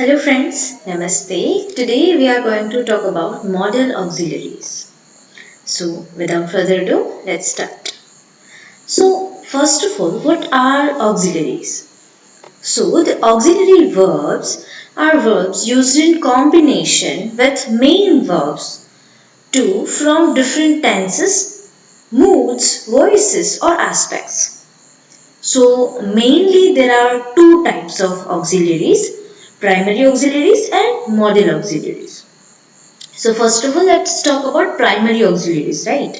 Hello friends, Namaste. Today we are going to talk about modal auxiliaries. So without further ado, let's start. So first of all, what are auxiliaries? So the auxiliary verbs are verbs used in combination with main verbs to from different tenses, moods, voices or aspects. So mainly there are two types of auxiliaries, primary auxiliaries and modal auxiliaries. So first of all, let's talk about primary auxiliaries, right?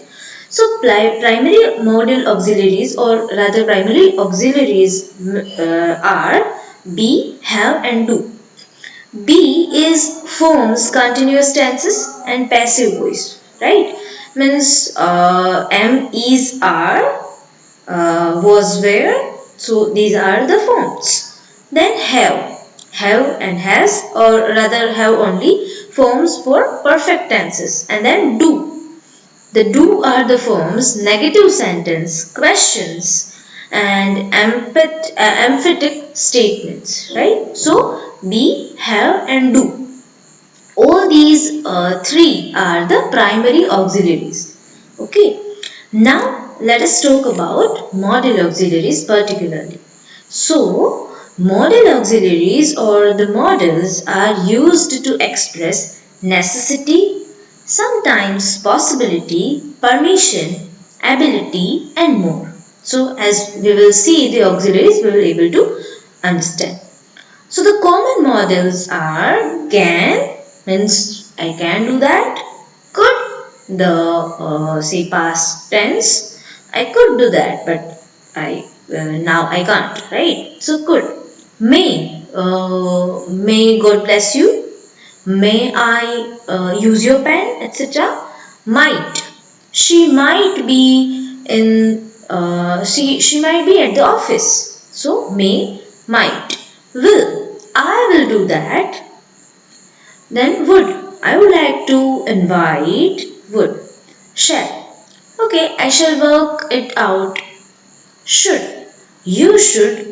So primary modal auxiliaries or rather primary auxiliaries are be, have and do. Be is forms continuous tenses and passive voice, right? Means am, is, are, was, where. So these are the forms. Then have and has or rather have only forms for perfect tenses. And then do. The do are the forms negative sentence, questions and emphatic statements, right? So be, have and do. All these three are the primary auxiliaries. Okay. Now let us talk about modal auxiliaries particularly. So modal auxiliaries or the modals are used to express necessity, sometimes possibility, permission, ability and more. So as we will see the auxiliaries we will be able to understand. So the common models are can means I can do that, could the say past tense I could do that but I now I can't, right? So could, may God bless you, may I use your pen, etc. Might, she might be in she might be at the office. So may, might, will, I will do that. Then would, I would like to invite, would, shall, okay, I shall work it out. Should, you should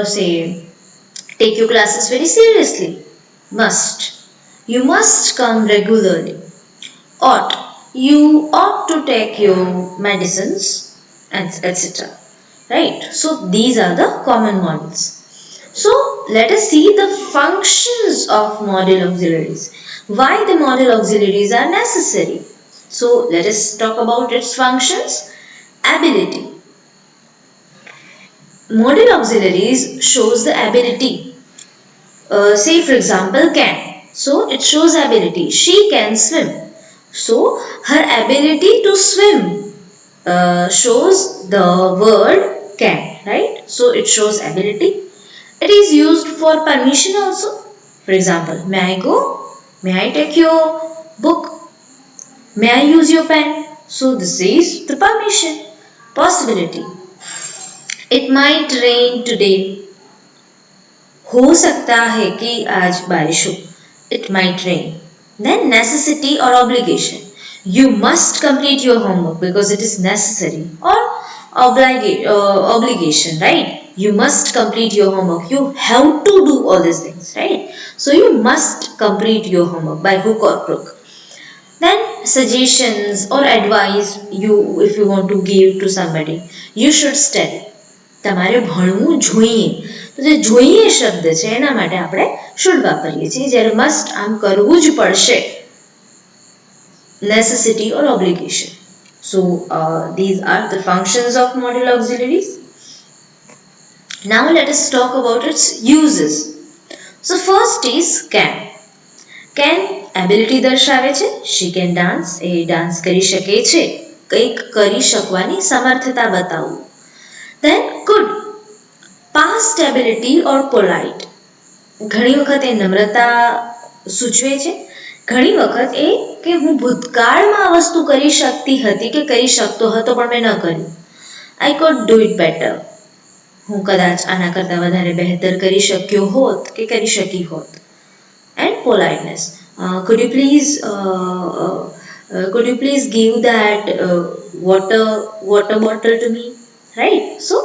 say take your classes very seriously. Must, you must come regularly. Ought, you ought to take your medicines, and etc. Right? So these are the common models. So let us see the functions of modal auxiliaries. Why the modal auxiliaries are necessary? So let us talk about its functions. Ability. Modal auxiliaries shows the ability. Say for example can. So it shows ability. She can swim. So her ability to swim shows the word can, right? So it shows ability. It is used for permission also. For example, may I go? May I take your book? May I use your pen? So this is the permission. Possibility. It might rain today. हो सकता है कि आज बारिश हो. It might rain. Then necessity or obligation. You must complete your homework because it is necessary. Or obligation, right? You must complete your homework. You have to do all these things, right? So you must complete your homework by hook or crook. Then suggestions or advice if you want to give to somebody. You should study. તમારે ભણવું જોઈએ. તો જે જોઈએ શબ્દ છે એના માટે આપણે should વાપરીએ છીએ જ્યારે must આમ કરવું જ પડશે. Necessity or obligation. So these are the functions of modal auxiliaries. Now let us talk about its uses. So first is can. Can ability દર્શાવે છે. She can dance. A dance કરી શકે છે. કંઈક કરી શકવાની સમર્થતા બતાવવું. Then could. Past ability or polite. ઘણી વખત એ નમ્રતા સૂચવે છે. ઘણી વખત એ કે હું ભૂતકાળમાં આ વસ્તુ કરી શકતી હતી કે કરી શકતો હતો પણ મેં ન કર્યું. I could do it better. હું કદાચ આના કરતાં વધારે બહેતર કરી શક્યો હોત કે કરી શકી હોત. And politeness. Could you please give that water bottle to me? Right? So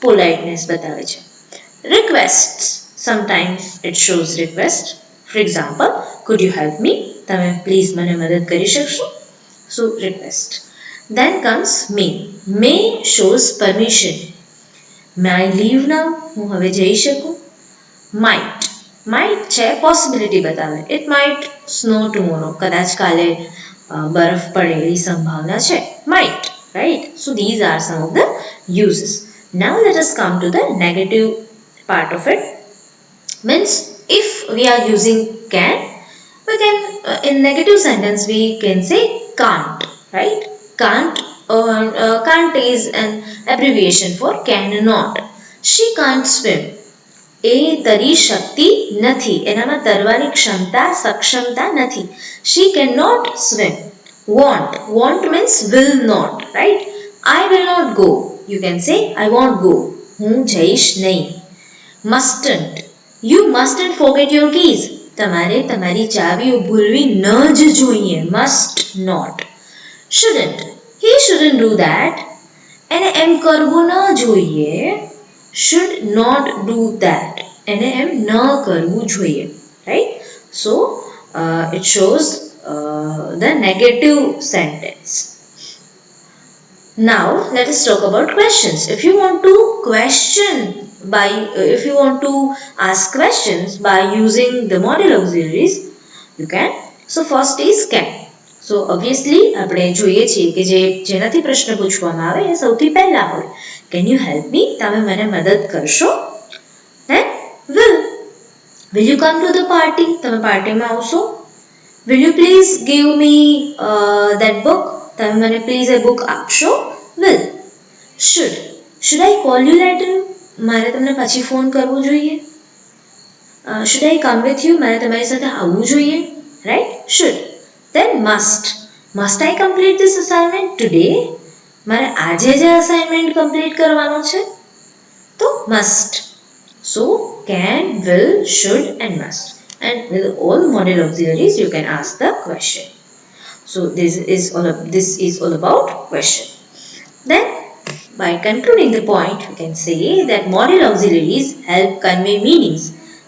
politeness બતાવે છે. Requests. Sometimes it shows request. For example, could you help me? તમે પ્લીઝ મને મદદ કરી શકશો? So request. Then comes may. May shows permission. May I leave now? હું હવે જઈ શકું? Might. Might છે possibility બતાવે. It might snow tomorrow. કદાચ કાલે બરફ પડે એવી સંભાવના છે. Might, right? So these are some of the uses. Now let us come to the negative part of it. Means if we are using can, we can in negative sentence we can say can't, right? Can't is an abbreviation for cannot. She can't swim. એ તરી શકતી નથી, એનામાં તરવાની ક્ષમતા સક્ષમતા નથી. She cannot swim. Want means will not, right? I will not go. You can say I won't go. હું જઈશ નહીં. Mustn't. You mustn't forget your keys. તમારે તમારી ચાવીઓ ભૂલવી ન જ જોઈએ. Must not. Shouldn't. He shouldn't do that. એને એમ કરવું ન જોઈએ. Should not do that. એને એમ ન કરવું જોઈએ. Right? So, it shows the negative sentence. Now, let us talk about questions. If you want to if you want to ask questions by using the modal auxiliaries, you can. So, first is can. So, obviously, આપણે જોઈએ છીએ કે જેનાથી પ્રશ્ન પૂછવામાં આવે એ સૌથી પહેલા હોય. Can you help me? તમે મને મદદ કરશો? Then, will. Will you come to the party? તમે પાર્ટીમાં આવશો? Will you please give me that book? તમે મને પ્લીઝ એ બુક આપશો? Will. Should I call you later? મારે તમને પછી ફોન કરવો જોઈએ? Should I come with you? મારે તમારી સાથે આવવું જોઈએ? Right? Should. Then must. Must I complete this assignment today? મારે આજે જ અસાઇનમેન્ટ કમ્પ્લીટ કરવાનો છે? તો must. So can, will, should and must. And with all modal auxiliaries you can ask the question. So this is all about question. Then by concluding the point, we can say that modal auxiliaries help convey meanings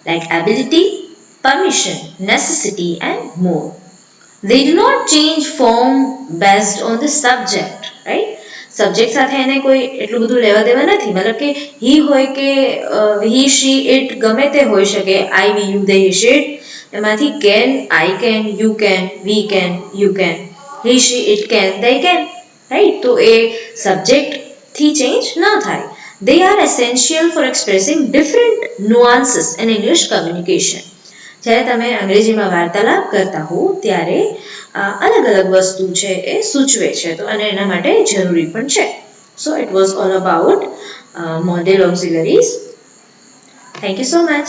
like ability, permission, necessity and more. They do not change form based on the subject, right? Subject સાથે એને કોઈ એટલું બધું લેવા દેવા નથી. મતલબ કે હી હોય કે હી શી ઇટ ગમે તે હોઈ શકે. I we you they he she it એમાંથી can, I can, you can, we can, you can, he she it can, they can, right? તો એ સબ્જેક્ટથી ચેન્જ ન થાય. They are essential for expressing different nuances in English communication. જ્યારે તમે અંગ્રેજીમાં વાર્તાલાપ કરતા હો ત્યારે અલગ અલગ વસ્તુ છે એ સૂચવે છે, તો અને એના માટે જરૂરી પણ છે. So it was all about modal auxiliaries. Thank you so much.